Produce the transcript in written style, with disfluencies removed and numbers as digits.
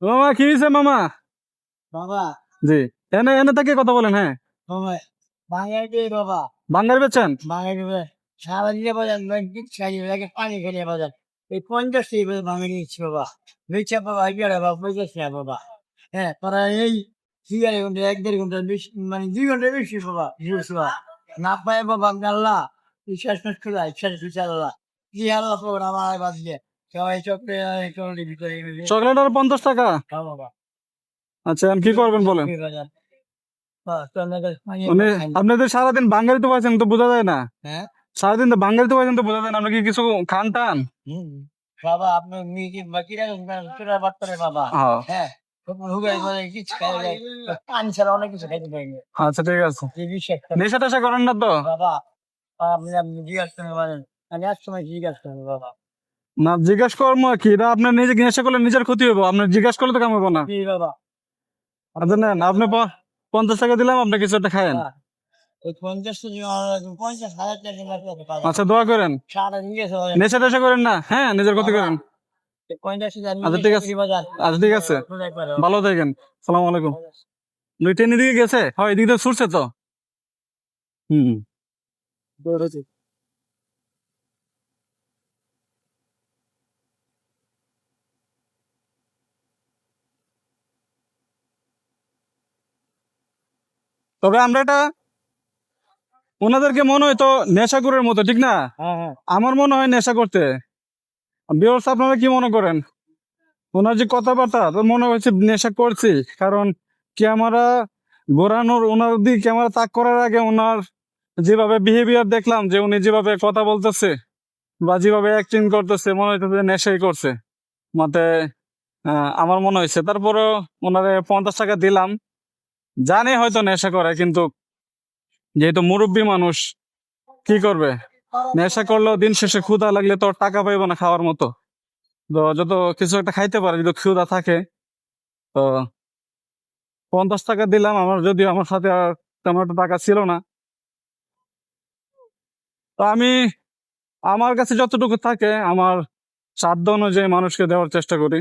মামা কি হয়েছে মামা? বাবা জি, এনে এনে থেকে কথা বলেন। হ্যাঁ, বাবা বাঙালি দিয়ে বাবা বাঙ্গার বেচেন? বাঙালি সারা দিনে বাজার লাগে পানি খেলে বাজার এই 50 বাঙালি নিচ্ছি বাবা বেচা বাবা এগারো বাবা 50 বাবা। হ্যাঁ তারা এই 1.5 ঘন্টা 1-1.5 ঘন্টা বেশি মানে 2 ঘন্টা বেশি বাবা বুঝবা না পায় বাবা আল্লাহ বিশ্বাস করে বিশ্বাস আল্লাহ কি আল্লাহ পাবেন আমার বাদ দিয়ে সবাই চক্রের ভিতরে চকলেট আর 50 টাকা? বাবা আচ্ছা, আমি কি করবেন বলেন? বাজার মানে আপনাদের সারাদিন বাঙালি তো পাইছেন তো বোঝা যায় না। হ্যাঁ সারাদিন তো বাঙালি তো পাইছেন তো বোঝা যায় না। আপনি কি কিছু খান টান? বাবা আপনার মিকি বাকিরা চোরা বার্তারে বাবা হ্যাঁ, হ্যাঁ হুগাই মানে কিছু খাই যায় পানি ছাড়া অনেক কিছু খাইতে পারি না আচ্ছা ঠিক আছে। যে বিশ্বাস নেশা টেশা করেন না তো? বাবা আপনি জিজ্ঞাসা করেন মানে আমি এক সময় জিজ্ঞাসা করেন বাবা না, জিজ্ঞাসা করবো কি? এটা আপনার নিজে নেশা করলে নিজের ক্ষতি হইব, আপনার জিজ্ঞাসা করলে তো কাম হবো না। কি বাবা আচ্ছা নেন, আপনি 50 টাকা দিলাম, আপনি কিছু একটা খায়েন। ওই 50,000 আচ্ছা, দোয়া করেন। সারা জিজ্ঞাসা নেশা টেশা করেন না, হ্যাঁ, নিজের ক্ষতি করেন। 50,000 আচ্ছা ঠিক আছে, আচ্ছা ঠিক আছে, ভালো থাকেন। সালাম আলাইকুম। ট্রেন এদিকে গেছে? হয়, এদিকে তো ছুটছে তো। হুম। তবে আমরা এটা ওনাদেরকে মনে হয় তো নেশাখোরের মতো, ঠিক না? হ্যাঁ হ্যাঁ আমার মনে হয় নেশা করতে। বিয়র্স, আপনারা কি মনে করেন? ওনার যে কথাবার্তা তো মনে হচ্ছে নেশা করছি। কারণ ক্যামেরা ঘোরানোর, ওনার দিকে ক্যামেরা তাক করার আগে ওনার যেভাবে বিহেভিয়ার দেখলাম, যে উনি যেভাবে কথা বলতেছে বা যেভাবে অ্যাক্টিং করতেছে, মনে হইতেছে নেশাই করছে মতে। আমার মনে হয়েছে। তারপরেও ওনারে 50 টাকা দিলাম, জানি হয়তো নেশা করে, কিন্তু যেহেতু মুরব্বী মানুষ, কি করবে? নেশা করলেও দিন শেষে ক্ষুধা লাগলে তো আর টাকা পাইবো না খাওয়ার মতো। তো যত কিছু একটা খাইতে পারে যদি ক্ষুধা থাকে। তো 50 টাকা দিলাম, আমার যদিও আমার সাথে আর তেমন একটা টাকা ছিল না। তো আমি আমার কাছে যতটুকু থাকে আমার সাধ্য অনুযায়ী মানুষকে দেওয়ার চেষ্টা করি।